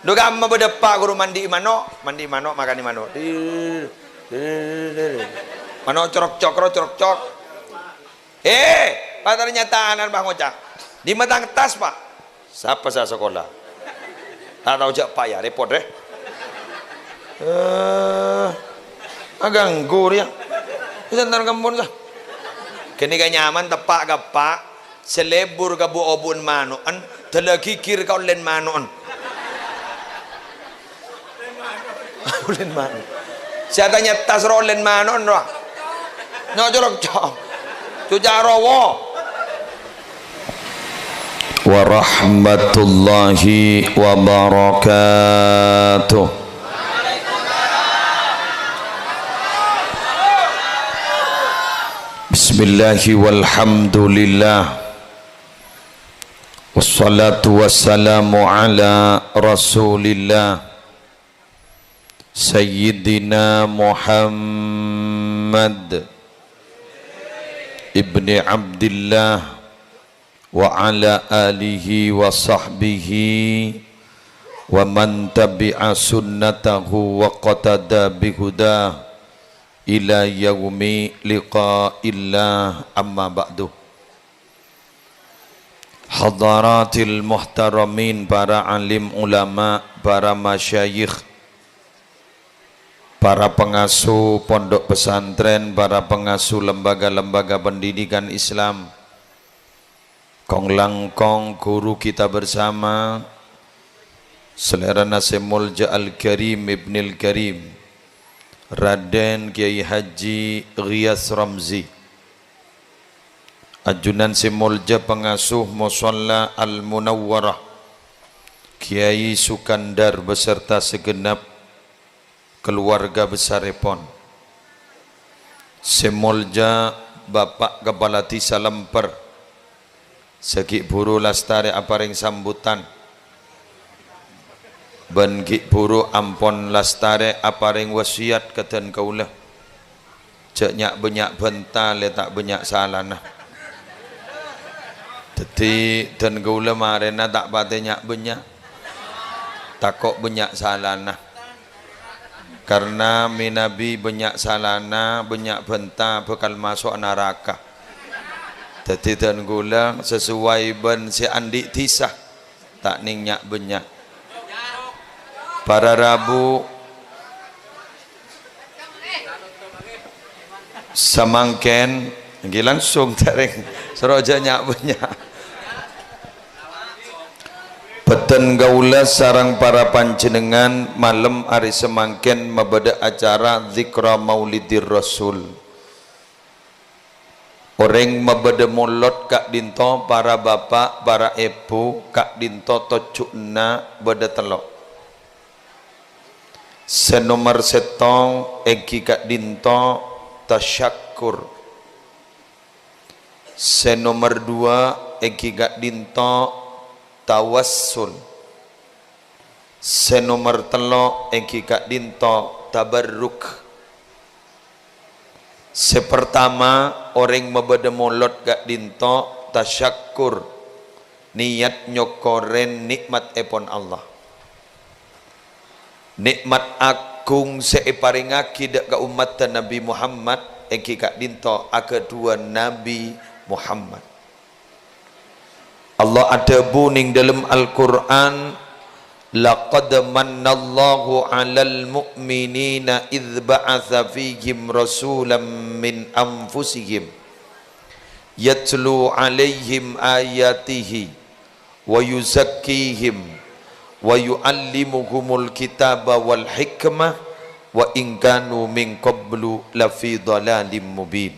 Duga amma bedepak guru mandi mano makan di mano. Mano corok cok. Pada nyataan Bang Ocak. Di matang tas, Pak. Siapa saya sekolah? Tak tahu jak Pak ya, repot deh. Ganggu dia. Sebentar kembun sah. Kini kan nyaman tepak gapak, selebur gabu obun manuan, telagi kir kau len manuan. Len manu. Saya tanya tas rolen manuan doang. Nyojolok cok. Cujarowo. Warahmatullahi wabarakatuh. Bismillahi walhamdulillah. Wassalatu wassalamu ala rasulillah Sayyidina Muhammad ibni Abdillah wa ala alihi wa sahbihi wa man tabi'a sunnatahu wa qatada bihudah ila yaumi liqa'illah, amma ba'du. Hadaratil muhtaramin, para alim ulama, para masyayikh, para pengasuh pondok pesantren, para pengasuh lembaga-lembaga pendidikan Islam, kong langkong guru kita bersama, Selera Nasim Mulja Al-Karim Ibnil Karim Raden Kiai Haji Ghiyas Ramzi, Ajunan Simulja Pengasuh Musalla Al-Munawwarah Kiai Sukandar beserta segenap keluarga besar Repon, Simulja Bapak Kepala Desa Lemper, Segi Buru Lastari aparing sambutan, ben Ki Buru ampon lastari aparing wasiat keten kaulah, cek nyak banyak bental tak banyak salana. Teti dan kaulah marena tak pate nyak banyak, takok banyak salana. Karena minabi banyak salana, banyak bental bakal masuk neraka. Teti dan kaulah sesuai ben si Andi Tisah tak ning nyak banyak. Para Rabu samangken nggih langsung taring seroja nyak banyak. Peten gaula sarang para panjenengan malam hari semangken mabada acara zikra Maulidir Rasul. Orang mabada mulot kak dinto para bapak, para ibu kak dinto tocukna bada telok. Senomor setong eki kak dinto tasyakur. Senomor dua eki kak dinto tawassul. Senomor telo eki kak dinto tabarruk. Sepertama orang mabada molot kak dinto tasyakur, niat nyokoren nikmat epon Allah, nikmat agung separingaki dak ka umat Nabi Muhammad engki kak dinto kedua Nabi Muhammad. Allah ada buning dalam Al-Quran, laqad mannallahu 'alal mu'minina idz ba'atsa fihim rasulan min anfusihim yatlu 'alaihim ayatihi wa yuzakkihim wa yu'allimuhumul kitaba wal hikmah wa in kanu min qablu lafi dhalalim mubin.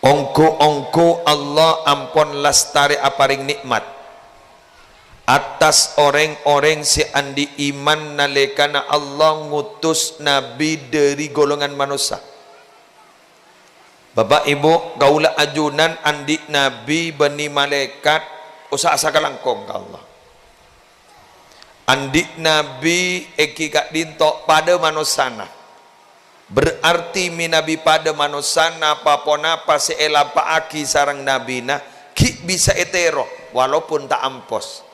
Ongko Allah ampon lastari aparing nikmat atas orang-orang si andi iman nalekana Allah ngutus nabi dari golongan manusia. Bapak ibu gaula ajunan andi nabi bani malaikat usaha sakalangkong ka Allah. Andi nabi eki kak dinto pada manusana, berarti minabi pada manusana paponapa seelapa aki sarang nabina ki bisa etero walaupun tak ampos.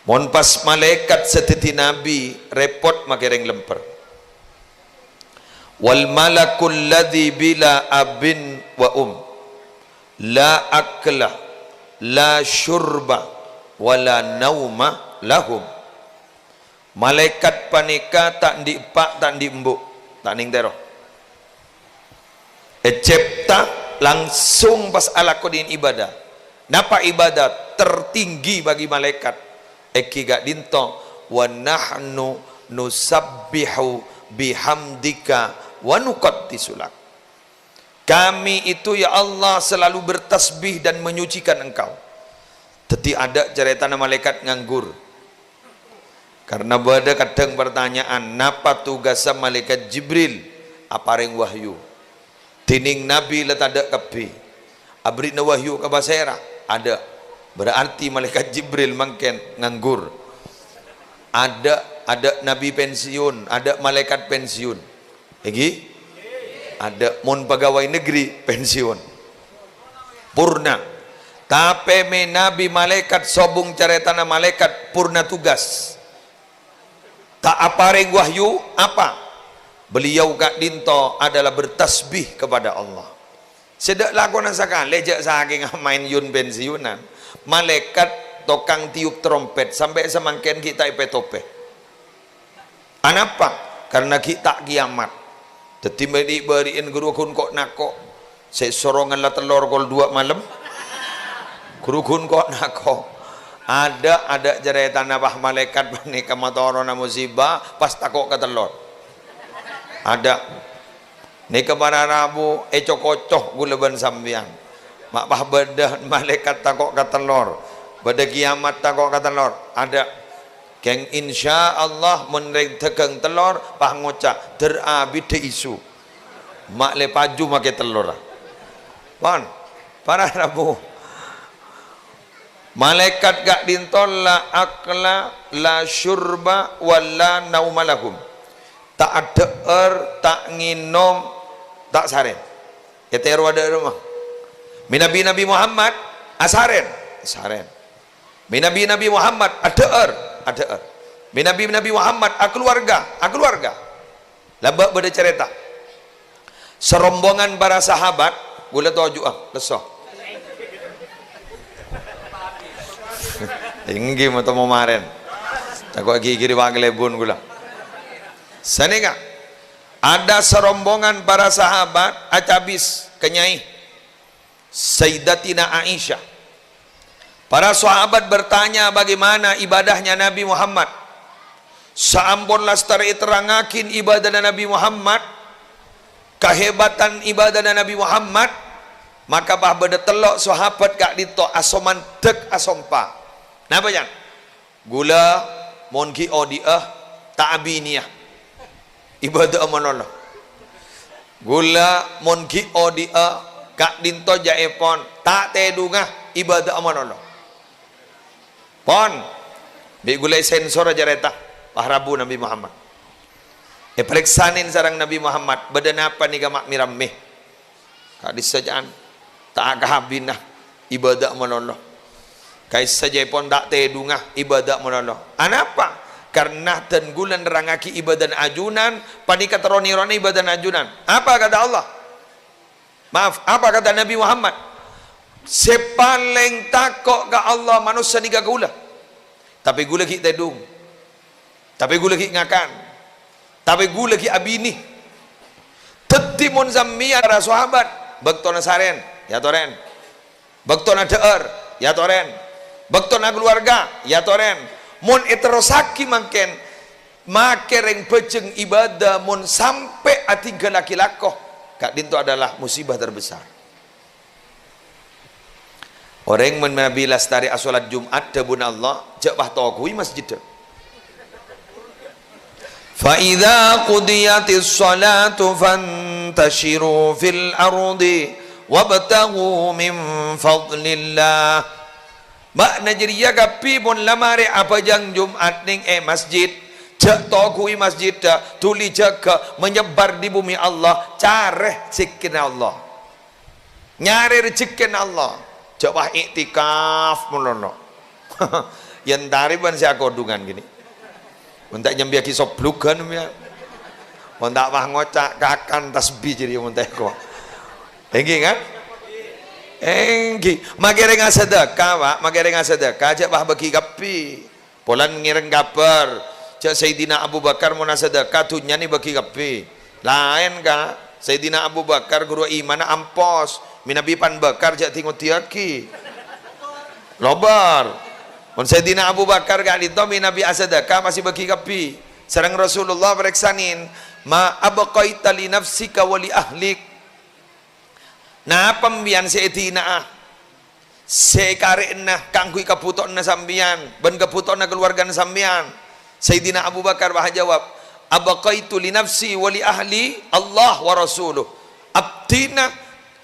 Mon pas malaikat setiti nabi repot makereng lemper. Wal malakul ladzi bila abin wa la akla la syurba wala nauma lahum. Malaikat panika tak di pak tak di embuk tak ning tero. Ecipta langsung pas alakodin ibadah. Napa ibadah tertinggi bagi malaikat? Eki gak dinto wa nahnu nusabbihu bihamdika wa nuqaddisulak. Kami itu ya Allah selalu bertasbih dan menyucikan engkau. Tetapi ada cerita malaikat nganggur. Karena ada kadang pertanyaan, napa tugasnya malaikat Jibril? Apa ring wahyu? Tining Nabi let ada kepi. Abrina wahyu ke basera ada. Berarti malaikat Jibril mangken nganggur. Ada nabi pensiun, ada malaikat pensiun. Lagi? Ada mon pegawai negeri pensiun. Purna. Tapi nabi malaikat sobung caretana malaikat purna tugas. Tak apa ring wahyu apa? Beliau kak dinto adalah bertasbih kepada Allah. Sedak lakonan sakan lejak saking main yun pensiunan. Malaikat tokang tiup trompet sampai semangken kita ipetope. Anapa? Karena kita kiamat. Jadi beriin guru kun kok nako. Sesorongan lah telur kol 2 malam. Guru kun kok nako. Ada cerita nabah malaikat panika matorona musibah pas takok ke telur. Ada. Nika para rabu ecok-ocok guleban sambian. Mak bah bedah malaikat takok ke telur. Beda kiamat takok ke telur. Ada. Keng insya Allah menreng tegang telur pah ngocak terabi de isu. Mak le paju make telur. Wan, para rabu. Malaikat gak dintol la akla la syurba wala naumalahum. Tak ada tak nginom, tak saren. Ketero ada rumah. Minabi Nabi Muhammad asaren, saren. Minabi Nabi Muhammad ada. Minabi Nabi Muhammad keluarga. Labak beda cerita. Serombongan para sahabat, boleh tahu lesoh. Tinggi mata memaren. Takut gigi dipanggil lebun gula. Sanega ada serombongan para sahabat acabis kenyai Sayyidatina Aisyah. Para sahabat bertanya bagaimana ibadahnya Nabi Muhammad. Saambon lastari terangakin ibadah Nabi Muhammad, kehebatan ibadah Nabi Muhammad, maka bah beda telok sahabat gak dito asoman tek asompa. Napa yang? Gula monki odiah ta'biniyah. Ibadah amanallah. Gula monki odiah kak dinto jaepon tak tedungah ibadah amanallah. Pon bi gulai sensor aja reta pahrabu Nabi Muhammad. Periksanin sarang Nabi Muhammad badan apa nih gamak mirameh. Kak disajaan tak kahabinah ibadah amanallah. Kais saja pon tak tedungah ibadah amanallah. Anapa? Karena tenggulan rangaki ibadah ajunan panika teroni-roni ibadah ajunan. Apa kata Allah? Maaf, apa kata Nabi Muhammad? Sepaling takok ke Allah manusia ni gula. Tapi gula ki tedung. Tapi gula ki ngakan. Tapi gula ki abini. Tetimun zammiya para sahabat. Bektona saren, ya toren. Bektona deer, ya toren. Bektona keluarga, ya toren. Mun eterosaki mangken makereng peceng ibadah mun sampai atiga laki-lakoh. Kak dinto adalah musibah terbesar. Orang menabi lastari asolat Jumat debun Allah jak bah tokui masjid. Fa idza qudiyatis salatu fantashiru fil ardi wabtaghu min fadlillah. Makna jeriya kapi pun lamare apa jang Jumat ning masjid. Jak tokui masjid tuli jaga menyebar di bumi Allah careh rezeki Allah. Nyari rezeki Allah. Coba iktikaf melono. yang tariban si akodungan gini untuk nyambi kisah blugan ya untuk mah ngocak kakan tasbih jadi untuk kok enggi kan enggi magere ngasedekah Pak magere ngasedekah aja bah bagi kapi polan ngireng kabar cak Sayyidina Abu Bakar mau sedekah tunya nih bagi kapi lain ka Sayyidina Abu Bakar guru iman ampos minabi pan bakar cak tingut tiaki lobar mun Sayyidina Abu Bakar gak dito minabi asedekah masih bagi kapi sareng Rasulullah bereksanin ma abqaita li nafsika wa li ahlik nah pembian seetina sekarena kangkui kaputokna sambian ben kaputokna keluarga sambian Sayyidina Abu Bakar bah jawab abqaitu li nafsi wa li ahli Allah wa rasuluh abdina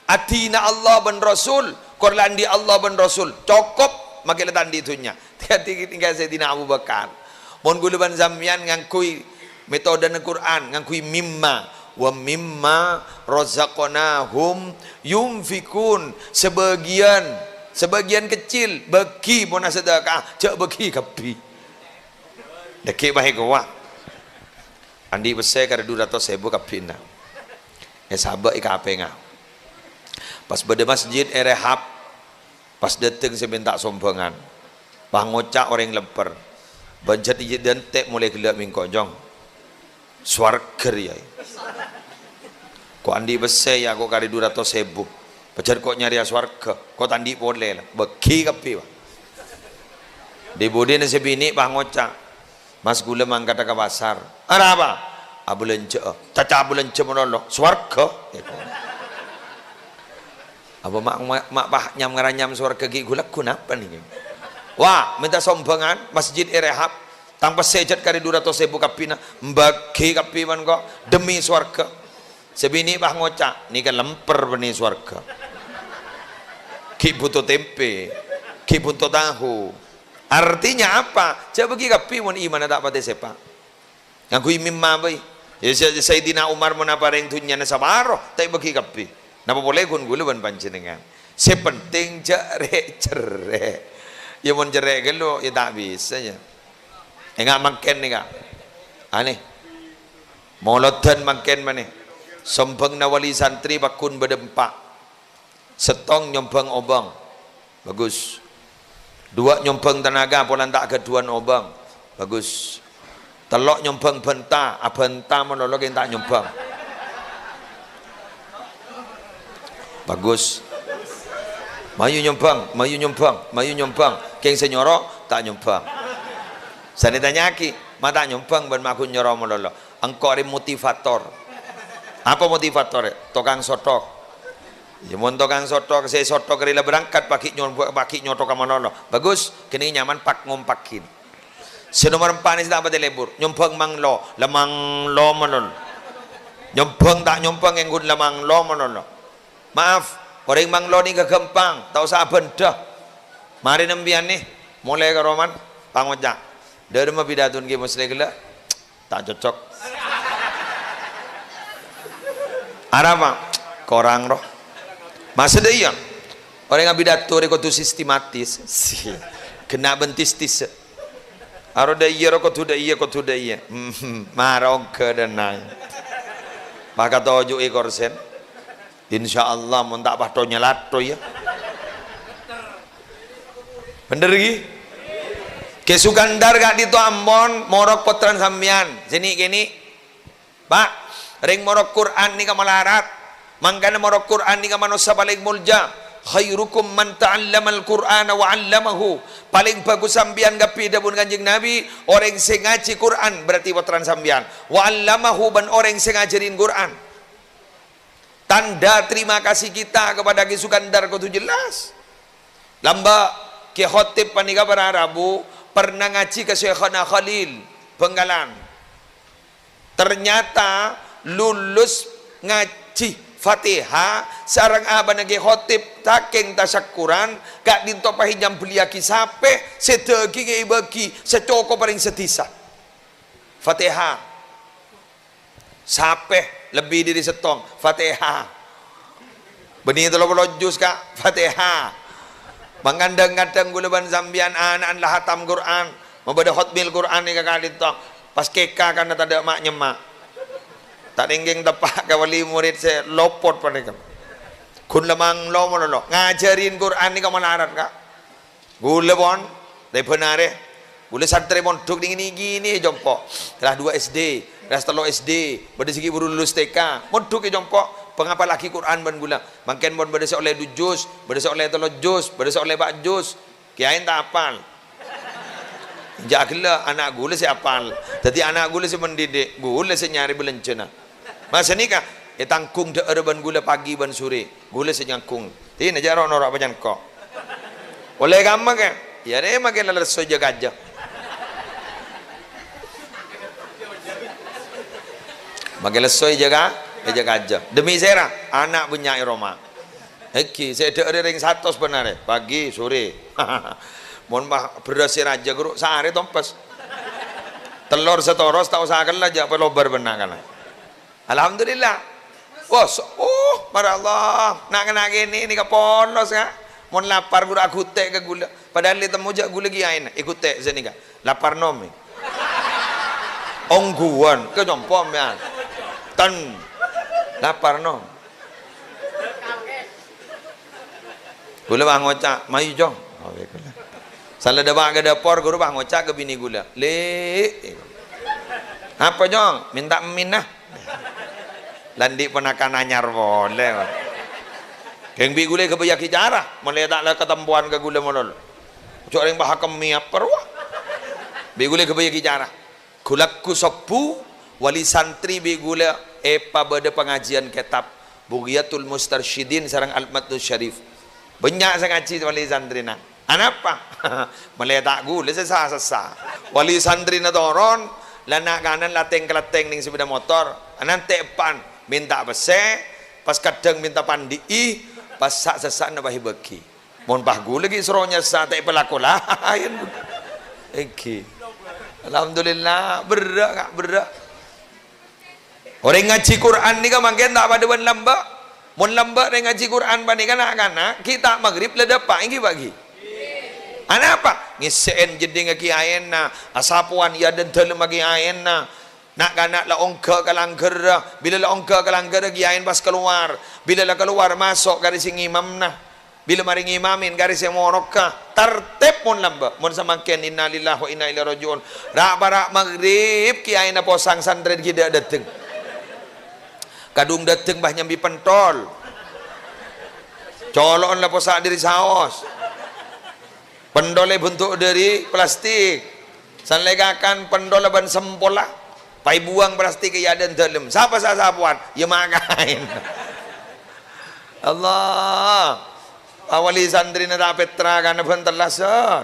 atina Allah ben rasul korlan di Allah ben rasul cukup makin tandi itunya tinggal Sayyidina Abu Bakar mon guluban sambian ngangkui metode Al-Quran ngangkui mimma wa mimma razaqnahum yunfikun sebagian kecil bagi bona sedekah cek bagi kapi deki bahe goa andi besar kada 200.000 kapina sabak ikape nga pas bade masjid rehab pas dateng sebentak sombongan bah ngocak orang leper banjat ije dentek mulai gelap mingkojong swarga ya kok andi besar ya kok kali 200.000 pacar kok nyari swarga kok tandi boleh lah bagi kapi di bodene sebini bah ngocak mas gula mangkata ke pasar ada apa abulenje caca abulenje menolong swarga apa mak bah nyam ngaranyam swarga gi gula kunapa nih wah minta sombongan masjid rehab tanpa sejat kali 200.000 kapina bagi kapiman kok demi swarga sebini bah ngocak ni kan lemper benih swarga ki butuh tempe ki butuh tahu artinya apa coba bagi kapi mun iman tak pada sepa ngaku mimma bai ya Sayyidina Umar menapareng tunya na sabaro tak bagi kapi napa boleh kun gulu ban panjenengan sepenting cerek ya mun cerek gelo ya tak bisa ya enggak makan nih kak aneh molodan makan mana sombong nawali santri bakun bedempak setong nyombang obang bagus dua nyombang tenaga polan tak keduan obang bagus telok nyombang benta abenta menolong yang tak nyombang bagus mayu nyombang keng senyoro tak nyombang sana tanya ki mata nyombang ben makun nyoro melolo engkau ari motivator apa motivator tukang sotok ya mon tukang sotok saya sotok rela berangkat paki nyotok ka manolo bagus kini nyaman pak ngompakin senomor 4 ni tak pada lebur nyombang manglo lemang lo melolo nyombang tak nyombang yang gun lemang lo melolo maaf orang manglo ni kegempang tak usah benda mari nembian nih mulai ke roman pangojak dari mah bidatun ki muslim gila tak cocok apa korang roh masa deh ya orang yang bidato reko tu sistematis kena bentis-tis aro da iya reko tu da iya marong ke danai maka tojo ekor sen insyaallah mun tak pah to nyelato ya bener gi ke Sukandar gak di Ambon morok potran sambian sini gini pak ring morok Quran ni kamalarat mangkana morok Quran ni kamanusa paling mulja khairukum man ta'allamal Qur'ana wa 'allamahu paling bagus sambian gapi dapun Kanjeng Nabi orang sing ngaji Quran berarti potran sambian wa 'allamahu ban orang sing ngajarin Quran tanda terima kasih kita kepada Ki Sukandar kau tu jelas lamba Ki Khotib panika para Rabu pernah ngaji ke Syekhana Khalil Benggalan ternyata lulus ngaji Fatihah sarang abang Ki Khotib taking tasyakuran gak dinto pahijam beliaki sape setegi ke bagi secoko paling setisa Fatihah sape lebih dari setong Fatihah benih telo jus kak Fatihah Mangandang-kadang gula ban zambian anak lah hatam Quran, mabada hotmil Quran ni kakak itu. Pas keka kan tak ada mak nyemak. Tak denggeng tepak ke wali murid saya lopot pada kamu. Kun lemang lo lo ngajarin Quran ni kau melarat kak. Gula bon, dari benar gula santri bon duk dingin gini jompo. Telah 2 SD, telah 3 SD, pada segi baru lulus TK, monduk ke jompo. Pengapa laki Quran ban gula? Makin bon pada oleh 2 juz, pada oleh 3 juz, pada oleh 4 juz. Kiain tak apal. Jaklah anak gula saya apal. Jadi anak gula saya mendidik, gula saya nyari belencana. Masa ni kah? Tangkung de ban gula pagi ban sore. Gula saya nyangkung. Ti najar norak bajan kok. Oleh gamma ke? Ya re makin lalas so jaga aja. Makin lesoy jaga aja. Demi saya anak punya Roma. Eki saya de ring 100 benar pagi sore. Mohon bah beras raja guru sehari tompes. Telur setoros tak usahakan lah jak pelobar benar kan. Alhamdulillah. Wah, para Allah. Nak kena gini ni kepolos kan. Mohon lapar guru aku tek ke gula. Padahal dia temu jak gula giain. Ikut tek sini kan. Lapar nomi. Ongguan ke jompom ya. Tan lapar nom. Gula bang ngocak, mayu jong. Oh, baiklah. Salah debak ke dapur guru bang ngocak ke bini gula. Apa jong? Minta minah. Landi penakan anyar boleh. Keng bi gula ke bayaki jarah, mulai taklah ketempuan ke gula molol. Cok ring bah kemi apa ruah. Bi gula ke bayaki jarah. Kulakku sepu wali santri bi gula epa beda pengajian kitab Bughiyatul Mustarsyidin sareng Al-Matnus Syarif. Banyak saya ngaji wali santri na. Anapa? Meletak gula sesa. Wali santri na toron, lanak kanan lateng-kelateng ning sepeda motor, anan tepan minta bese, pas kadang minta pandi, pas sak-sesak na bahi beki. Mohon pahgu lagi seronya sa tak pelaku lah. Eki. Alhamdulillah berak kak berak. Orang ngaji Quran ni kan makin tak pada ban lambak. Mun lambak orang ngaji Quran bani kanak-kanak kita maghrib le dapat ingi bagi. Ana apa? Ngisen jadi ngaki ayenna, asapuan ya dan telem bagi ayenna. Nak kanak la ongka kalangger, bila la ongka kalangger gi ayen pas keluar. Bila la keluar masuk garis imam nah. Bila mari ngimamin garis yang morokah tertib pun lamba mun samaken innalillahi wa inna ilaihi rajiun rak maghrib ki ayeuna posang santren ki dak dateng kadung dateng bah nyambi pentol colon la posak diri saos pendole bentuk dari plastik sanlegakan pendol ban sempola pai buang plastik ke yaden dalem siapa sasapuan ya makain Allah awali santri na tak petra kan bentelasan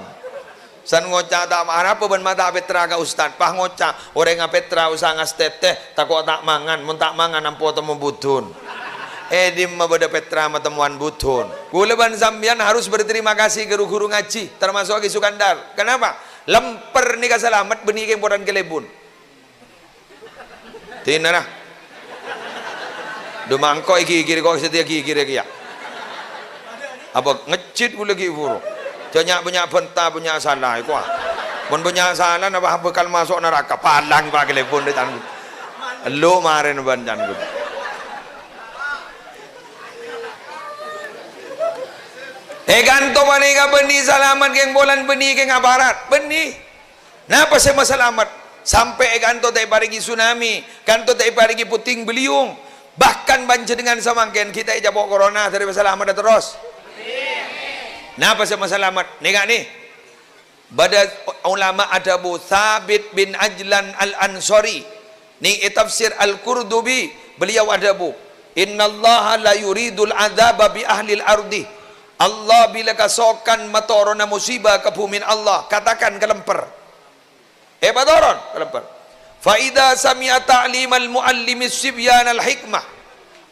san ngocak tak marah apa ben mata petra ka ustad pah ngocak orang nga petra usah ngas teteh takut tak mangan mun tak mangan ampo temu butun edim mabada petra temuan butun gula ban sambian harus berterima kasih ke guru ngaji termasuk Ki Sukandar kenapa lemper ni ka selamat benih ke podan kelebun tinara dumangko iki kiri kok setia kiri ya apa ngecit gula lagi buru banyak bentah punya salah itu pun punya salah apa bekal masuk neraka palang pak telepon di tangan lu marin banjan gud ganto manika benih salamat geng bolan benih geng aparat benih napa saya selamat sampai ganto tak parigi tsunami ganto tak parigi puting beliung bahkan banjir dengan samangken kita ijabok corona dari selamat terus. Napa sama selamat? Nih nih. Pada ulama ada Abu Thabit bin Ajlan Al-Ansari. Nih tafsir Al-Qurdubi. Beliau ada bu. Innallaha la yuridul adzaba bi ahlil ardi. Allah bila kasokan matorona musibah ke bumi Allah. Katakan kelemper. Batoron kelemper. Fa idza sami'a ta'limal muallimis sibyan al-hikmah.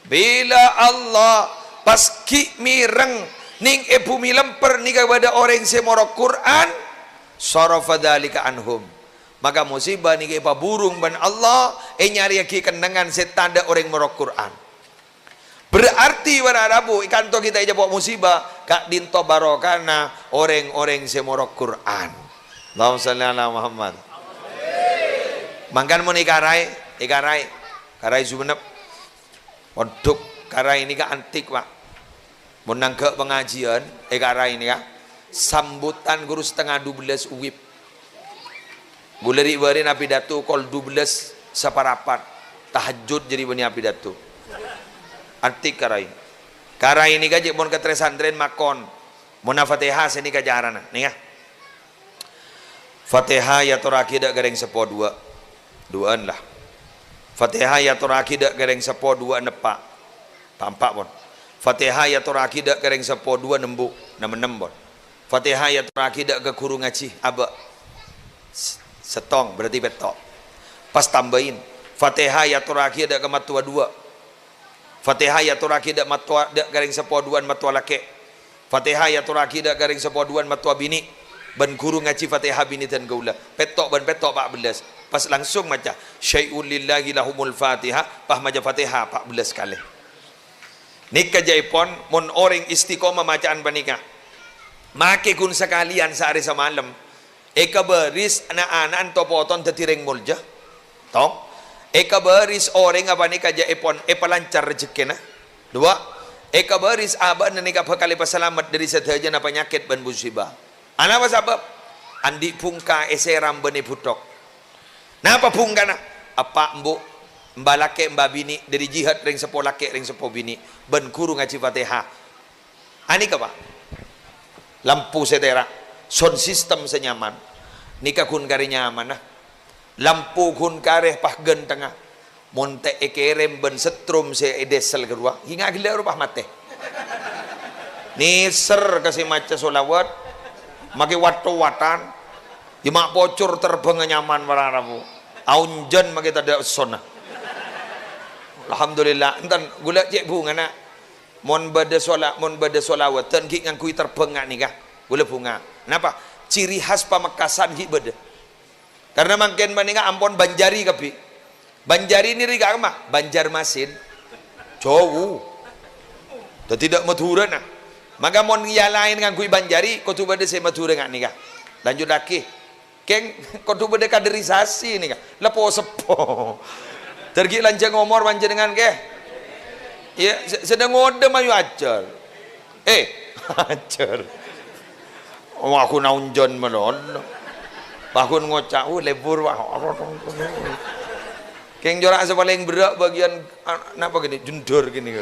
Bila Allah paski mireng ning bumi lemper ni kepada orang semorok Quran sarafa dzalika anhum maka musibah ni ke burung ban Allah nyari ki kenangan setanda orang morok Quran Berarti wararabu ikanto kita ija bawa musibah kak dinto barokana orang-orang semorok Quran. Allahumma shalli ala Muhammad. Mangkan mun ikarai karai subenep. Untuk karai ini ka antik pak. Mun nang ke pengajian karai ini ka sambutan guru setengah 12 uwib. Guleri bari nabi datu kol 12 saparapat tahajud jadi bani api datu. Antik karai ini gaji mon ke tresandren makon mona fatihah sini kajarana nih ya fatihah ya torakidak gareng sepo duaan lah fatihah ya torakidak gareng sepo dua nepak tampak pon fatihah ya torakidak gareng sepo dua nembu nemen pon fatihah ya torakidak ke kuru ngaci aba setong berarti betok pas tambahin fatihah ya torakidak ke matua dua Fatihah ya turaki dak matua dak garing sepoduan matua laki. Fatihah ya turaki dak garing sepoduan matua bini. Ben guru ngaji Fatihah bini dan gaula. Petok 14. Pas langsung maca syai'ul lillahi lahumul Fatihah, pah maca Fatihah 14 kali. Nikah jaipon mon orang istiqomah bacaan panika. Make kun sekalian sehari semalam. Eka beris anak-anak topoton tetireng mulja. Tong eka baris orang apa ni kaja epon lancar rezeki na. Dua, eka baris abah nika bakal pasalamat dari setaja na penyakit ban musibah. Ana apa sebab? Andi pungka eseram bani putok. Napa pungka na? Apa mbu mbalake mbabini dari jihad ring sepo lake ring sepo bini ban kuru ngaji Fatihah. Ani apa? Lampu setera, sound system senyaman. Nika kun kari nyaman nah. Lampu kun kareh pah gen tengah monte ekerem ben setrum se edesel kedua hingga gila rupah mate ni ser kasih maca solawat make watu-watan mak pocur terbang nyaman wararabu aunjan make tada sona alhamdulillah enten gula cek bunga na mon bade solawat ten ki ngangkui terbang nikah gula bunga kenapa ciri khas Pamekasan ki bade. Karena makin maninga ampon Banjari kapi. Banjari ini riga mah Banjarmasin. Jauh. Dan tidak Madura nah. Maka mon lain ngangkui Banjari kau tu bade se Madura ngak nikah. Lanjut lagi. Keng kau tu bade kaderisasi nikah. Lepo sepo. Tergi lanjang ngomor panjenengan ke. Ya sedang ngode mayu ajar. Ajar. Oh aku naunjon melon. Bahun ngocak lebur wah keng jorak sepaling berak bagian napa gini jundur gini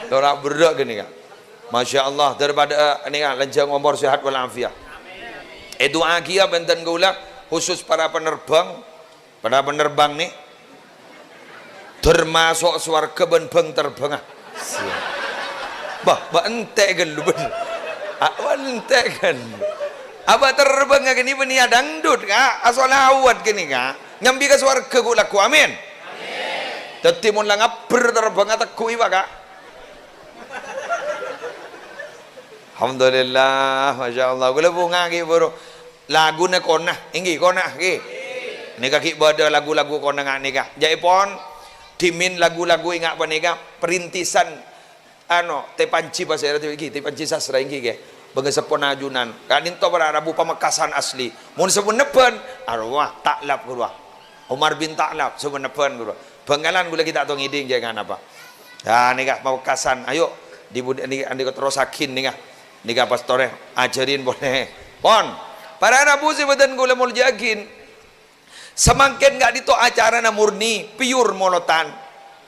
jorak berak gini kan Masya Allah daripada ini kan lanjang umur sehat walafiat doa kia benten gaula khusus para penerbang nih termasuk swarga ben beng terbang bah ente kan lu ben ente kan apa terbang gini benia dangdut ka asolawat gini ka nyambi ke swarga ku laku amin dadi mun lang terbang teku iwa ka alhamdulillah masyaallah gula bunga ki bro lagu na kona inggi kona ki nika ki bada lagu-lagu kona ngak nika jaipon dimin lagu-lagu ingak panika perintisan te panci pasera iki te panci sastra inggi ke bengesepon ajunan kanin to Rabu Pamekasan asli mun sebenepen arwah taklap gurwa Umar bin Taklap sebenepen gurwa Banggalan gula kita tong iding jangan apa ya nikah Pamekasan ayo di andi terusakin nikah pastore ajarin boleh pon para Rabu sebeden gula mul jagin semakin gak dito acara na murni pure molotan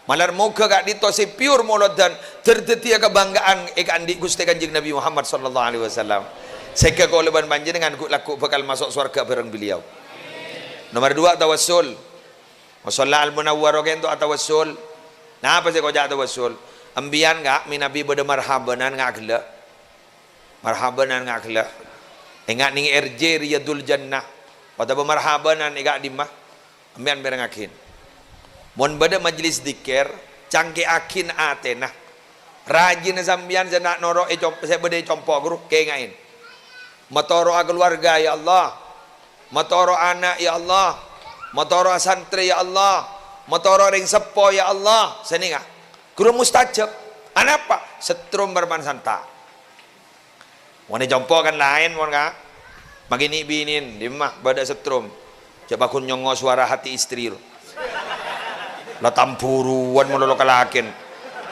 malar moga gak dito si pure molot dan terdetia kebanggaan andi Gusti Kanjeng Nabi Muhammad sallallahu alaihi wasallam sehingga kalau leban panjenengan laku bakal masuk surga bareng beliau. Nomor 2 tawassul wasalla al munawwar kento tawassul nah apa sih kau tawassul ambian gak minabi bade marhabanan gak gela marhabanan gak gela ingat ning RJ Riyadul Jannah pada marhabanan gak dimah ambian berengakin mon bade majlis dikir cangke akin atena rajin sambian senak noro saya bade compok guru kengain matoro keluarga ya Allah matoro anak ya Allah matoro santri ya Allah matoro ring sepo ya Allah seninga guru mustajab Anapa? Setrum berpan santa. Wane jompo kan lain mon kak. Magini binin di mah bada setrum. Coba kun nyongo suara hati istri lo. Lah tampuruan mon lo kalakin.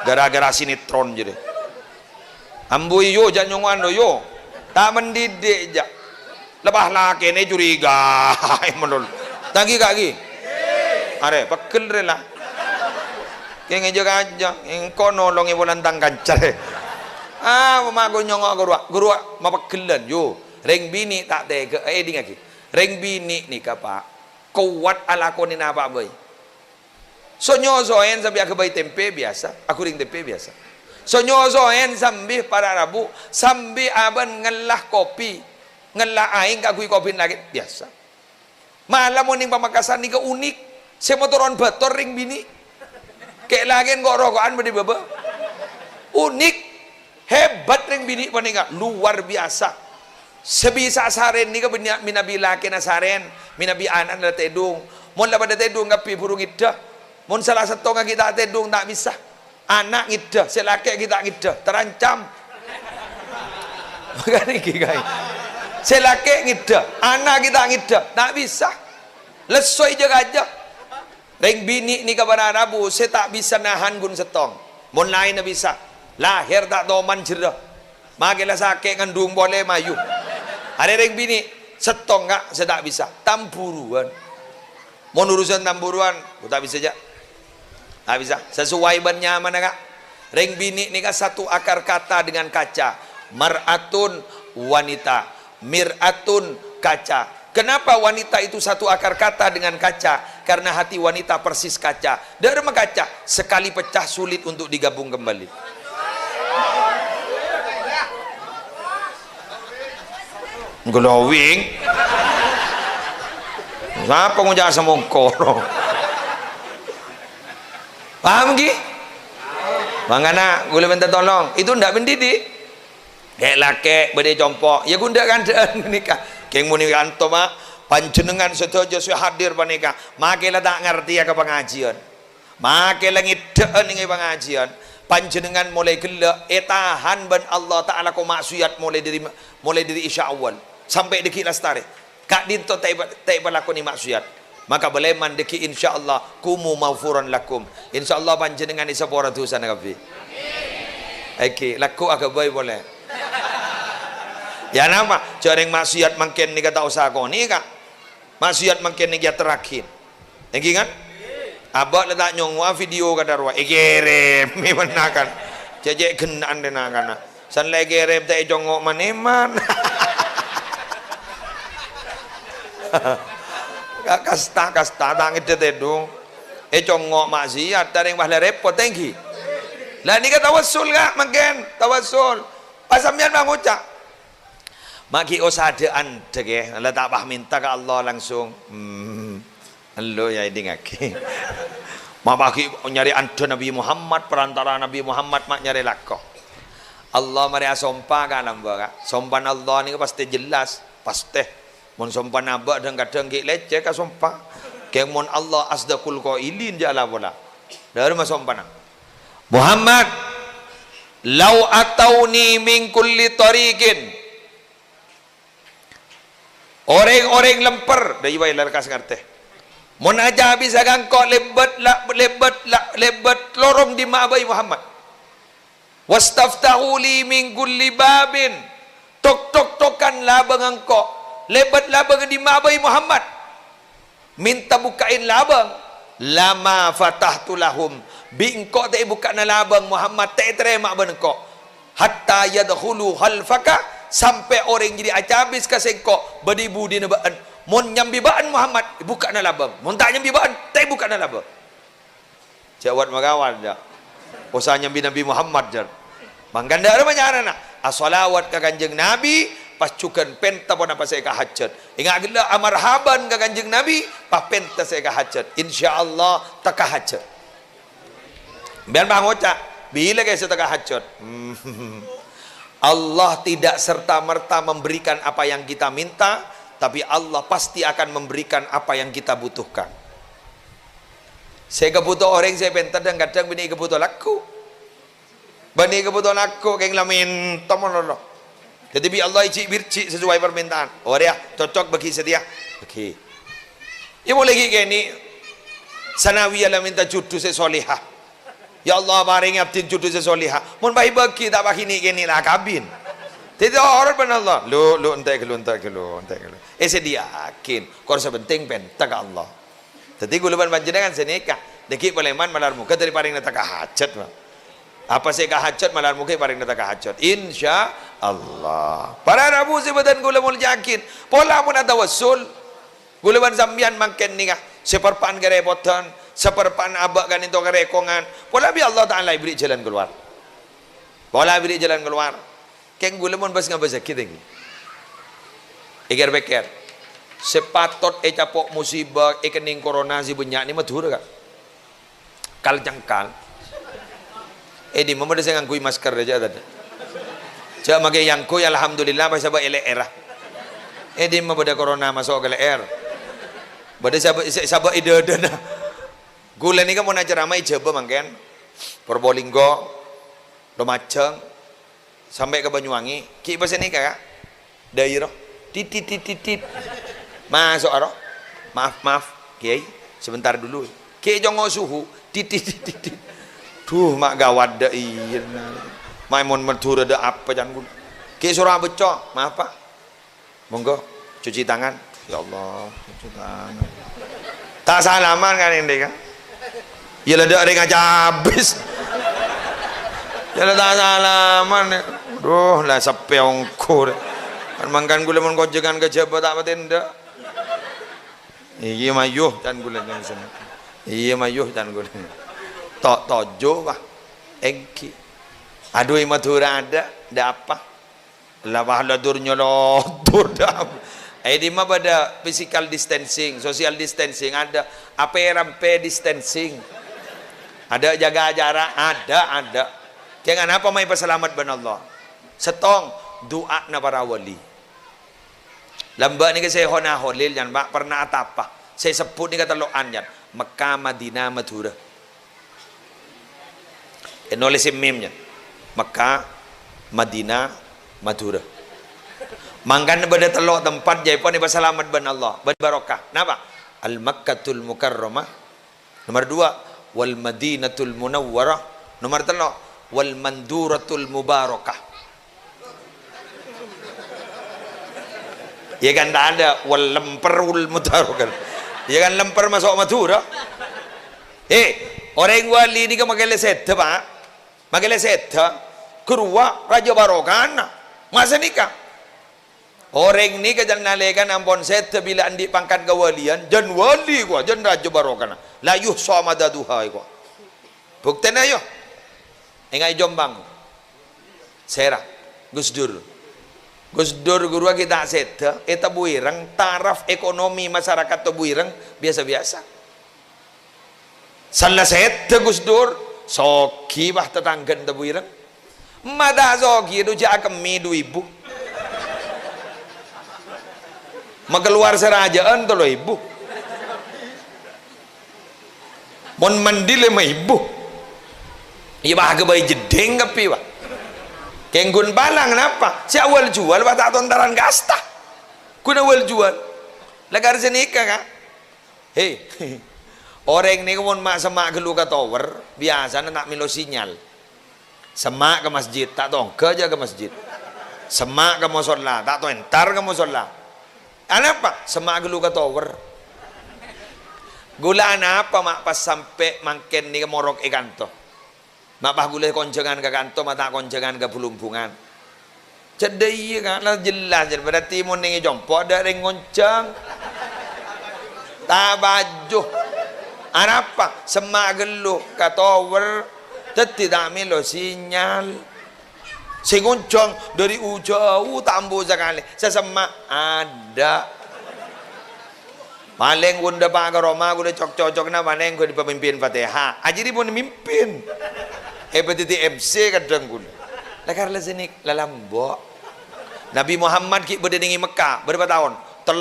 Gara-gara sinetron jadi. Ambu yo jangan nyongo ando yo. Tak mendidik jak. Lebah laki ni curiga. Menol. Tagi kaki. Are pekel rela. Keng aja yang kono nolongi bulan tangkan cari. Mama aku nyongok guru mapakelan yo. Reng bini tak tega ding lagi. Reng bini ni kapa kuat ala ko ni napa boy. So nyosoen sampai aku bayi tempe biasa, aku ring tempe biasa. So nyosoen sambil para rabu sambil aban ngelah kopi, ngelah aing kakui kopi lagi biasa. Malam morning pamakasan ni ke unik. Saya motoron bator ring bini. Kayak lagi kok rokokan bedi baba. Unik, hebat ring bini paninga, luar biasa. Sebisa saren ni ka minabi laki na saren, minabi anan na tedung. Mon la pada tedung ngapi burung iddah. Mon salah satu nga kita tedung tak bisa. Anak ngiddah, selaki kita ngiddah, terancam. Makanya kikai. Selaki ngiddah, anak kita ngiddah, tak bisa. Lesoi je aja. Reng bini ni kabar Rabu, saya tak bisa nahan gun setong. Mon lain na bisa. Lahir tak toman cerah. Magilah sakit ngandung boleh mayu. Ada reng bini setong enggak, saya tak bisa. Tampuruan. Mon urusan tampuruan, tak bisa aja. Tak bisa. Sesuai ban nyaman enggak? Reng bini ni kan satu akar kata dengan kaca. Mar'atun wanita, mir'atun kaca. Kenapa wanita itu satu akar kata dengan kaca? Karena hati wanita persis kaca. Derma kaca, sekali pecah sulit untuk digabung kembali. Glowing. Siapa ngujak semongkoro? Paham ki? Mangana, gue minta tolong. Itu ndak mendidik. Kayak laki bede compok. Ya gunda kan nikah. Keng muni kanto mak panjenengan sedoyo sudah hadir panika. Makelah tak ngerti ya ke pengajian. Makelah ngideen ing pengajian. Panjenengan mulai gelek tahan ban Allah taala ko maksiat mulai dari isya awal sampai deki lastare. Kak dinto tak lakoni maksiat. Maka beleman deki insyaallah kumu maghfuran lakum. Insyaallah panjenengan isapora dosa nakapi. Oke, laku agak baik boleh. Ya nama jarang maksiat makin ni kata usaha kau ni kak maksiat makin ni dia terakhir lagi kan abak letak nyongwa video kata ruah egerem ni menakan jejak genaan denakan san lagi gerem tak jongok maneman kasta tangit tedung jongok maksiat taring bahla repot tinggi lah ni kata tawasul kak makin tawasul pasamnya bang ucap maki osadaan dege la tak bah minta ke Allah langsung lo ya dingaki maki nyari anta Nabi Muhammad perantara Nabi Muhammad mak nyari lako Allah mari asompa kan amba sompan Allah ni pasti jelas pasti mon sompan abak dan kadang gik leceh ka sompa keng mon Allah asdaqul qailin jala bola dari mas sompan Muhammad lau atauni min kulli tariqin orang-orang lemper dari bayi larkas ngerti mon aja habis akan kau lebat lorong di ma'abai Muhammad wastaftahu li min kulli babin tok-tok-tokan labang engkau lebat labang di ma'abai Muhammad minta bukain labang lama fatahtu lahum bingkok tak buka na labang Muhammad tak terima engkau hatta yadkhulu khalfaka sampai orang jadi acabis ka sengkok beribu di nebaan mon nyambi baan Muhammad buka na labang mon tak nyambi baan tak buka na labang jawab magawan ja usah nyambi Nabi Muhammad jar mangganda ada banyak anak as-salawat ka kanjeng Nabi pascukan penta pun apa saya ka hajat ingat gila amarhaban ka kanjeng Nabi pas penta saya ka hajat insyaallah tak ka hajat biar bang ucap bila guys tak ka hajat Allah tidak serta-merta memberikan apa yang kita minta, tapi Allah pasti akan memberikan apa yang kita butuhkan. Saya kebutuh orang saya pentar dan kadang bini kebutuh laku. Bani kebutuhan aku keng lamin tomololo. Jadi bi Allah icik bircik sesuai permintaan. Oh dia cocok bagi setia. Oke. Ya boleh gini. Sanawi ala minta jodoh sesolihah. Ya Allah paringi abdin jodoh sesolihah. Mun bayi bagi tak bagi ni gini lah kabin. Tidak orang benar Allah. Lu entek lu. Sedia yakin. Kau sepenting pentak Allah. Jadi guluban panjenengan senikah. Deki paleman malar muka dari paring nata kahajat mah. Apa sih kahajat malar muka paring nata kahajat. Insya Allah. Para rabu sebatan gula mul yakin. Pola pun ada wasul. Guluban sambian makin nikah. Seperpan kerepotan. Seperpan abak kan itu kerekongan. Pola bi Allah Taala beri jalan keluar. Pola beri jalan keluar. Keng guluban pas ngabas sakit lagi. Iker beker. Sepatot capok musibah kening corona si banyak ni matur kak. Kal jangkal. Di mama ada saya ngangkui masker aja tadi. Cak makai yangkui alhamdulillah pasal buat LR. Di mama pada corona masuk ke LR. Pada sahabat ide dana. Gula ni kan mau nak ceramai coba mangken. Probolinggo, Lumajang, sampai ke Banyuwangi. Ki bahasa ni kak. Daerah. Titit. Masuk arah. Maaf, Kiai. Sebentar dulu. Kiai jangan suhu. Titit. Duh, mak gawat dah iya. Maimun matur ada apa jangan guna. Kiai surah becok. Maaf Pak. Monggo cuci tangan. Ya Allah, cuci tangan. Tak salaman kan ini kan? Ya ledak ring aja habis. Ya ledak salaman. Duh, lah sepeongkur. Kan mangkan gula mun kojekan ke jabat tak patenda. Iya mayuh dan gula yang sana. Iya mayuh dan gula. Tok tojo bah. Engki. Aduh matura ada apa? Lah ladur nyolodur dah. Di mana pada physical distancing, social distancing ada, rampe distancing. Ada jaga jarak, ada. Jangan apa mai pasalamat ban Allah. Setong doa na para wali. Lamba ni saya hona holil jan bak pernah apa? Saya sebut ni kata loan jan. Mekah, Madinah, Madura. Nulis meme jan. Mekah, Madinah, Madura. Mangkan pada telok tempat jai pun selamat ban Allah, berbarokah. Napa? Al Makkatul Mukarramah. Nomor 2, wal Madinatul Munawwarah. Nomor 3, wal Manduratul Mubarakah. Ya kan tak ada wal lemperul mubarakah. Ya kan lemper masuk Madura. Orang wali ni kan makai leseta Pak. Makai leseta. Kedua Raja Barokah. Masa nikah. Orang ni kejan nalekan ampun set bila andi pangkat kewalian jan wali gua jan Raja Barokah la yuhsa madaduha gua bukten ayo engai Jombang Serah Gus Dur guru kita set eta buireng taraf ekonomi masyarakat tu buireng biasa-biasa salah set Gus Dur soki bah tetanggan tu buireng mada soki tu jak kemi 2000 Makeluar serajaan tu lo ibu. Mon mandi le ibu. Iya bah ke bayi jedeng kapi bah. Kenggun balang kenapa? Si awal jual bah tak tontaran gasta. Kun awal jual. Lagar senika kan? Orang ni mon mak semak gelu ke tower biasa nak milo sinyal. Semak ke masjid tak tong kerja ke masjid. Semak ke musola tak tong entar ke musola. Apa? Semak gelu ke tower. Gula apa mak pas sampai mangken ni ke morok kanto. Mak pas gula koncengan ke kanto, mak tak koncengan ke pulumbungan. Jadi kan lah jelas berarti mun ni jompo ada ring ngoncang. Tak baju. Apa? Semak gelu ke tower. Tidak milo sinyal. Singuncang dari ujau tambu sekali sesama ada paling gunda pak ke Roma gula cocok na paling gua di pemimpin Fatihah aja di pun mimpin petiti MC kadang gula lakar sini lalambo Nabi Muhammad ki berdengi Mekah berapa tahun 13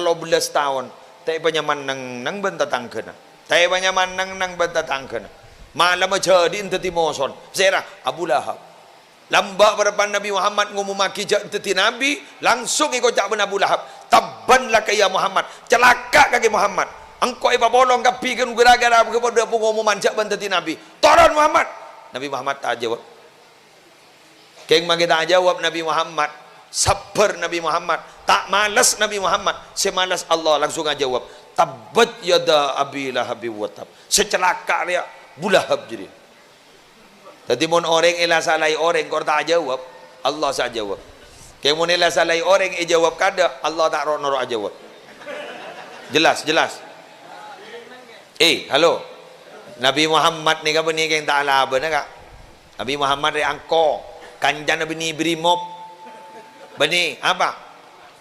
tahun tapi penyaman nang bentatang kena tapi penyaman nang bentatang kena malam aja di intati moson serah Abu Lahab lambak berdepan Nabi Muhammad ngumumaki jati Nabi, langsung ikut cak ben Abu Lahab. Tabban laka ya Muhammad, celaka kaki Muhammad. Engkau iba bolong kapikan gara-gara kepada pengumuman cak ben jati Nabi. Turun Muhammad. Nabi Muhammad tak jawab. Keng magi tak jawab Nabi Muhammad. Sabar Nabi Muhammad. Tak malas Nabi Muhammad. Semalas Allah langsung aja jawab. Tabbat yada Abi Lahab wa tab. Secelaka dia Abu Lahab jadi. Jadi mon orang ila salai orang kau tak jawab, Allah saja jawab. Kemo ila salai orang jawab kada, Allah tak noro jawab. Jelas, jelas. Halo. Nabi Muhammad ni apa ni yang tak ala benar kak? Nabi Muhammad ni angko, kanjan Nabi ni brimob. Bani apa?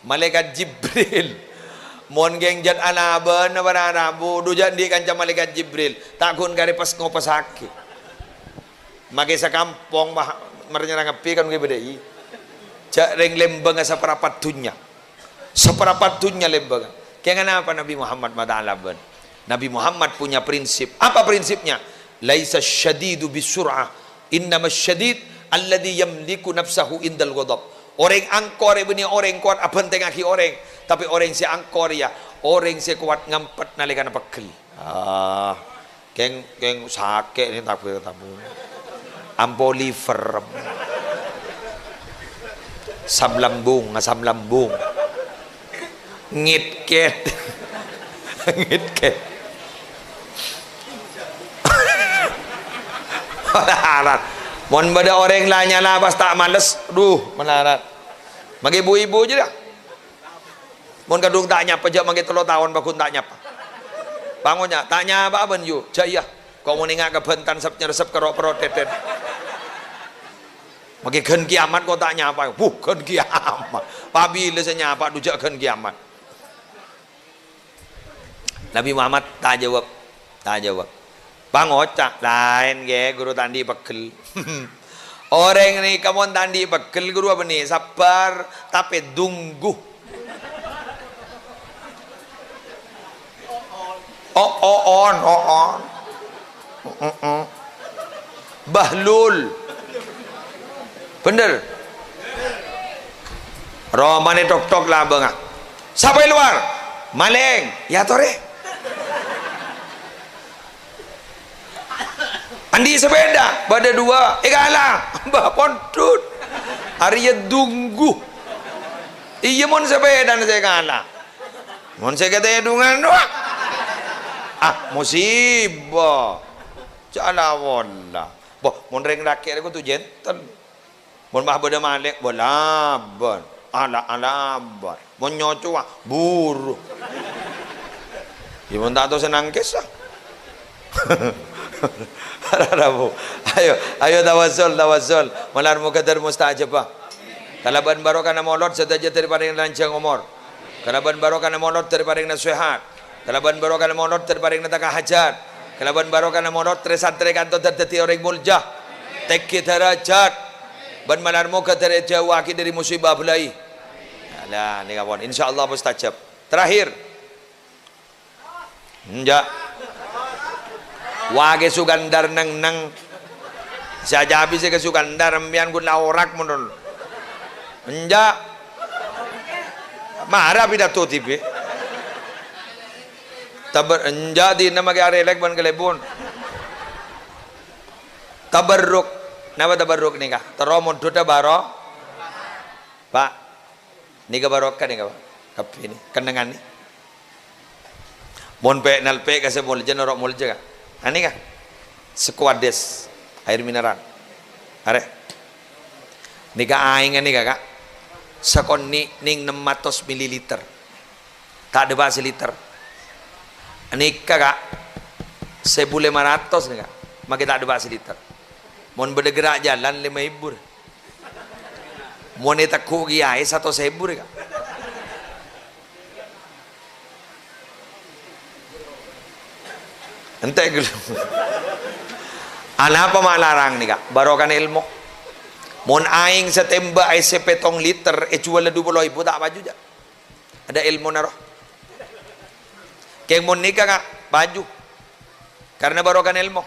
Malaikat Jibril. Mon geng jan ala benar benar bu, dujan di kanjan malaikat Jibril. Takun kari pas ngopas sakit. Magi sa kampung marnya ngapi kan beda cak reng lembang sa perapat dunya lembang. Kaya kenapa Nabi Muhammad madalaban? Nabi Muhammad punya prinsip. Apa prinsipnya? Laisa syadidu bisur'ah, innamas syadid alladhi yamliku nafsahu indal ghadab. Orang angkor benih orang kuat apa tengaki orang, tapi orang si angkor ya orang si kuat ngampet nalikan pegel. Keng sakit ni tak tabu. Ampo liver, asam lambung, ngitket, ngitket. Melarat. Mon beda orang lainnya lah pas tak males, melarat. Magi ibu-ibu je dah. Mon kadung tak nyapa je, magi 3 tahun bakun tak nyapa. Bangunnya, tanya apa ben you? Jaya. Kau mau nengak ke bentan resep kerok peroteten. Magi gen kiamat kau tak nyapa. Gen kiamat. Pabila saya nyapa dujak gen kiamat. Nabi Muhammad tak jawab. Tak jawab. Bang ocak lain ge guru tandi pegel. Orang ni kamu tandi pegel guru apa ni? Sabar tapi tunggu. On. Bahlul. Bener. Romane tok-tok lah bang. Siapa yang luar? Maling. Ya tore. Andi sepeda. Pada 2. Kalah. Mbak pontut. Hari tunggu. Iya mon sepeda saya kalah. Mon saya kata dungan doang. Musibah. Jala wala. Boh, mon reng rakyat aku tu gentle. Mon bah beda malik bolaban. Ala-alaban. Mon nyoco buru. Ibu tak tahu senang kisah. Ayo tawassul. Malar muqaddar mustajabah. Kalaban barokah na molot sadaja daripada yang lancang umur. Kalaban barokah na molot daripada yang nasihat. Kalaban barokah na molot daripada yang nataka hajat. Kalaban barokah na molot tresatre kanto dadi orang muljah. Tekki darajat. Ban malar muqaddar jawaki dari musibah belai. Alah ni kawan, insyaallah mustajab. Terakhir. Enja. Wage sugandar nang saja habis ke sugandar ambian gun laurak munul. Enja. Marah pidato tipe. Tabar enja di nama ke arelek ban kelebon. Tabarruk. Napa tabarruk ni kah? Teromon duta baro. Pak. Ni ka barokah ni ka. Kapi ni kenangan ni. Mon pe nal pe ka se molje norok molje ka. Ani kah? Sekuat des air mineral. Are. Ni ka aing ni kak. Sakon ni ning 600 ml. Tak ada bahasa liter. Ani kakak 1.500 nih kak. Maka tak ada bahasa liter. Mon bergerak jalan 5.000. Mon eta ku giai 1.000 kak. Ente gelem. Ana apa malarang nih kak? Barokan ilmu. Mon aing setembak ai sepetong liter jual 20.000 tak baju ja. Ada ilmu naroh. Keng mon nikah kak baju. Karena barokan ilmu.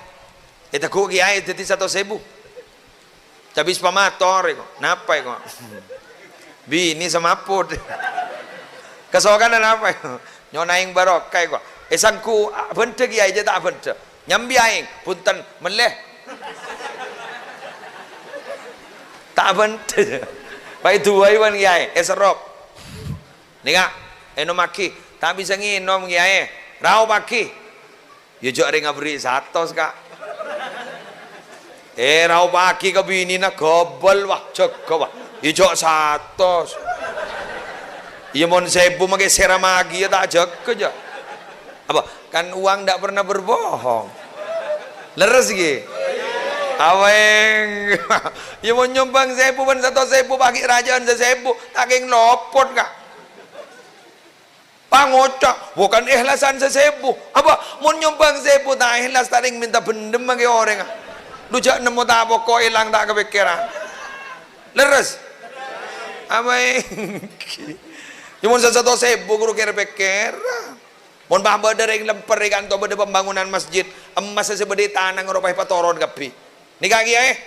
Eta ku kiai teti 1.000. Habis pamator iko. Napa iko? Bini semaput. Kesokan dan apa iko? Nyonaing barokah iko. Esangku bente kiai je tak bente. Nyambi aing punten meleh. Tak bente. Pai tuai wan kiai, eserop. Nika, eno maki, tak bisa nginom kiai. Rau maki. Ya jok ring abri 100 kak. Rau maki ke bini nak gobel wah jaga wah. Ya jok 100. Ya mon 1000 make seramagi ya tak jaga je. Apa? Kan uang tak pernah berbohong. Leres ge. Aweng. Ya mau nyumbang 1000 ban 100.000 bagi kerajaan 1000 tak keng lopot kak. Pangocak bukan ikhlasan 1000. Apa mau nyumbang 1000 tak ikhlas tak minta bendem bagi orang. Lu jak nemu tak pokok hilang tak kepikiran. Leres. Aweng. Ya mau 100.000 guru kira pikir. Mon bahwa dari lemper ikan to bade pembangunan masjid emas sebede tanah ngeropai patoron kapi. Nikah kiai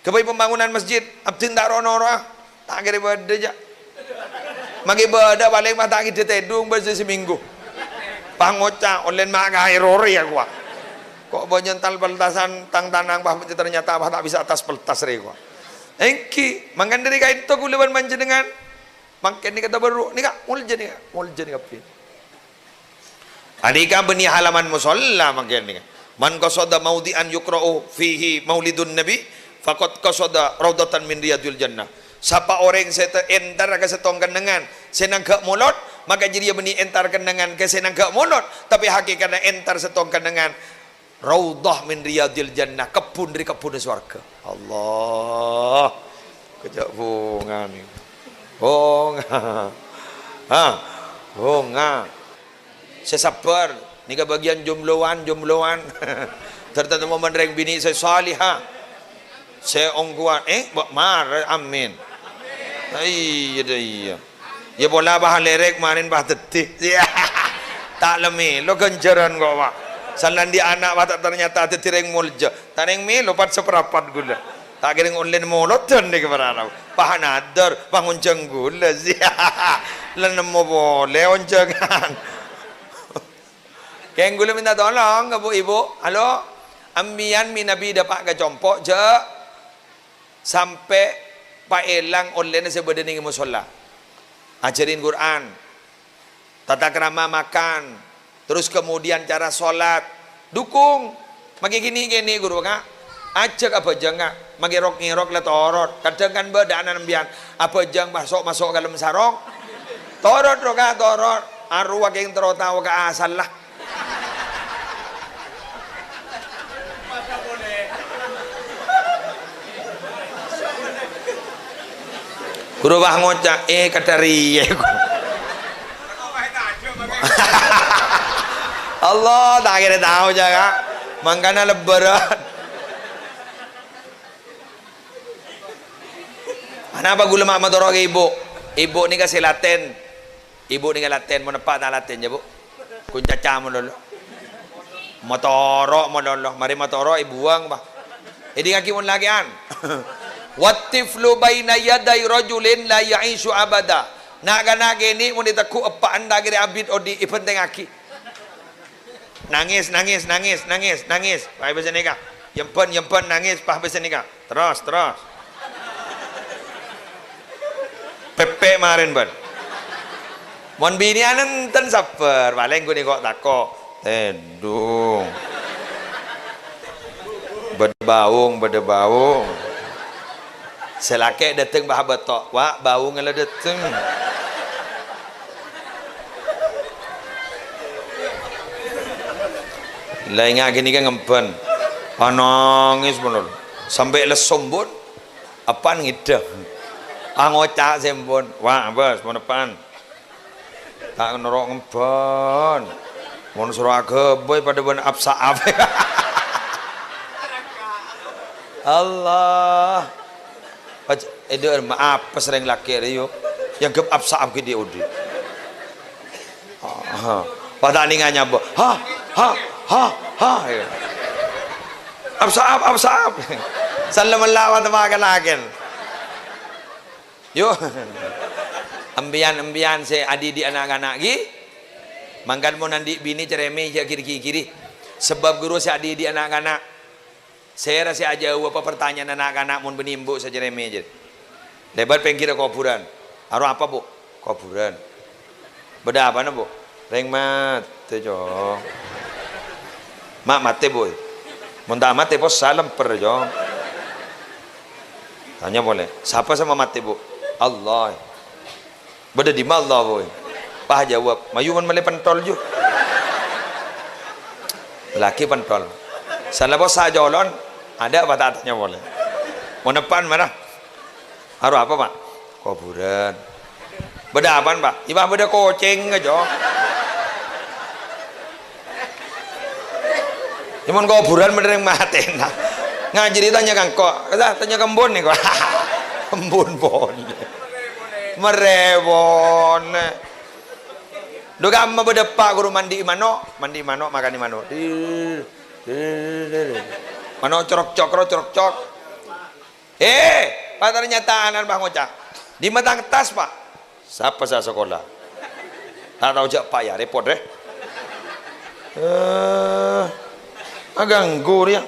kepai pembangunan masjid abdin tak rono tak kira bade ja. Magi bade paling mata kita tedung bersih seminggu. Pangoca online mak gairori ya gua. Kok bonyental peltasan tang tanang bah ternyata bah tak bisa atas peltas re gua. Engki mangan dari kain to kuleban manjenengan. Makin ni kata baru nikah muljen kapi. Adika beni halaman musalla makin ni. Man qasada maudian yukra'u fihi maulidun nabi faqad qasada raudatan min riyadil jannah. Siapa orang saya entar ke setong kenangan senang ke mulut maka jadi dia beni entar kenangan ke senang ke mulut tapi hakikatnya entar setong kenangan raudah min riyadil jannah, kebun dari kebun surga. Allah kejak bunga ni bunga bunga sesabar nika bagian jumloan tertentu mau menereng bini saya salihah saya ongguan mar amin iya ya bola bah lerek marin bah tetih tak lemi lo genjaran kok pak salan di anak pak ternyata tetireng mulja taneng mi lopat seperapat gula tak kiring online mulot dan nih kebarang pahan adar bangun jenggula lenem mau boleh onjangan. Keng gula minta tolong ke bu ibu, halo, ambian mi nabi dapat ke compok je sampai pak elang online sebeda ning musola, ajarin Quran, tata krama makan, terus kemudian cara solat, dukung, magi gini guru kak, ajak apa jangan, magi rok ngirok lah torot, kadang kan beda anak ambian, apa jang masuk ke dalam sarong, torot roka torot, arwah yang terotau ke asal lah. Guru bah ngocak kata riye Allah tak kira tahu jaga mangkana lebaran kenapa gula mak madoro ke ibu ni kasih laten ibu ni laten mau nepak tak laten ya bu kuncaca mau lolo motoro mari motoro ibu buang bah ini kaki mun lagi an wattiflu baina yaday rajulin la ya'ishu abada naga ni mun ditaku apa anda kira abid odi ipenteng aki nangis pak bisa nikah yempen nangis pak bisa nikah terus pepe marin ban mon bini anen ten saper paling gue kok tako tedung berbaung selake dateng bah betok wak bau ngala dateng lainnya gini kan ngempen nangis bener sampai lesum pun apaan ngidam ngocak sempun wah bos mau depan tak nerok ngempen mau suruh ageboy pada ben absaab Allah itu maaf sering laki dia yang gep absaab ke dia udi pada ningannya bo ha absaab Salam Allah wa tabarakallah. Yo. Ambian se adi di anak-anak gi. Mangkan mo nandi bini cereme ya kiri-kiri. Sebab guru si adi di anak-anak. Saya rasa aja apa pertanyaan anak-anak mun benimbu saja cereme aja. Lebat pengkira kuburan. Aro apa, Bu? Kuburan. Beda apa na, Bu? Reng mate jo. Mak mate, Bu. Mun tak mate pos salam per jo. Tanya boleh. Siapa sama mate, Bu? Allah. Beda di mana Allah, Bu? Pah jawab. Mayuman male pentol jo. Laki pentol. Salah bos sajolon. Ada apa tak tanya boleh? Mau depan mana? Haru apa, Pak? Kuburan. Beda apaan, Pak? Ibah beda kucing aja. Cuman kuburan bener yang mati. Nah, ngajari tanya kang kok, tanya kembun nih kok. Kembun pon. Merebon. Duh kamu beda Pak guru mandi mano makan di mano. Mano corok. Pak ternyata anak Bang Ocak di matang tas, Pak. Siapa saya sekolah? Tak tahu jak Pak ya, repot deh. Ganggu dia.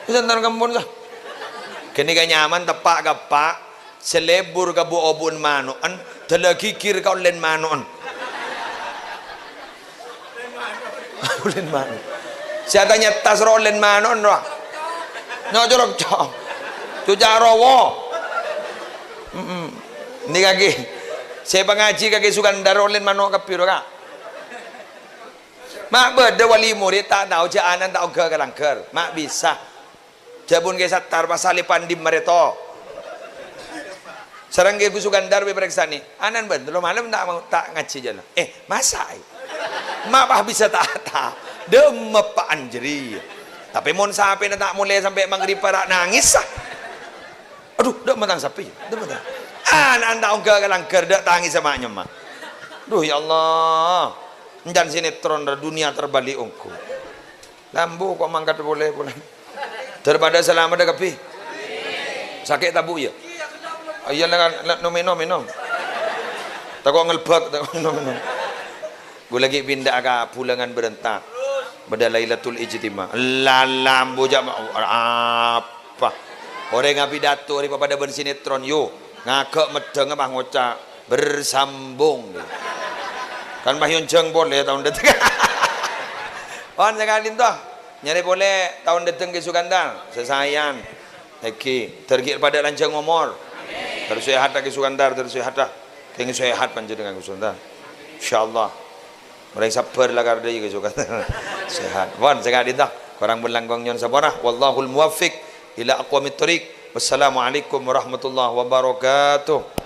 Sebentar kembun sah. Kini kan nyaman tepak gapak selebur gabu obun manuan telagi kir kau len manuan. Len manu. Saya tanya tas rolen manuan roh. No jorok. Tuja rowo. Ini kaki. Saya pengaji kaki sukan darolen mano kapiro ka. Mak beda wali murid tak tahu jaanan tak ke kalangker. Mak bisa. Jabun ke satar pasali pandim mareto. Sarang ke sukan dar beperiksa nih. Anan ben lo malam tak ngaji jalan. Masa? Mak bah bisa tak Demep anjeri. Tapi mon sampai tak mulai sampai maghrib para nangis sah. Aduh, dak matang sapi. Dak matang. Anda ongga kalangker dak tangis sama nyema. Duh ya Allah. Njan sinetron dunia terbalik ongku. Lambu kok mangkat boleh. Daripada selamat dak kepi. Sakit tabu ya. Iya minum. Takut ngelbak, takut minum. Gue lagi pindah ke pulangan berentak. Pada Lailatul Ijtima. Lambu jam apa? Orang ngapi dato hari pada bersinetron yo ngagak medeng Bang Ocak bersambung deh. Kan Mbah Yonjeng boleh tahun detik. On sekali toh nyari boleh tahun detik ke Sukandar sesayan Eki tergik pada lanjang ngomor terus sehat ke Sukandar terus sehat dah tinggi sehat panjenengan ke Sukandar insyaallah mereka sabar lah karena ke Sukandar sehat. On sekali toh korang berlanggong nyon sabarah wallahul muwaffiq ila aqwamit thoriq. Wassalamualaikum warahmatullahi wabarakatuh.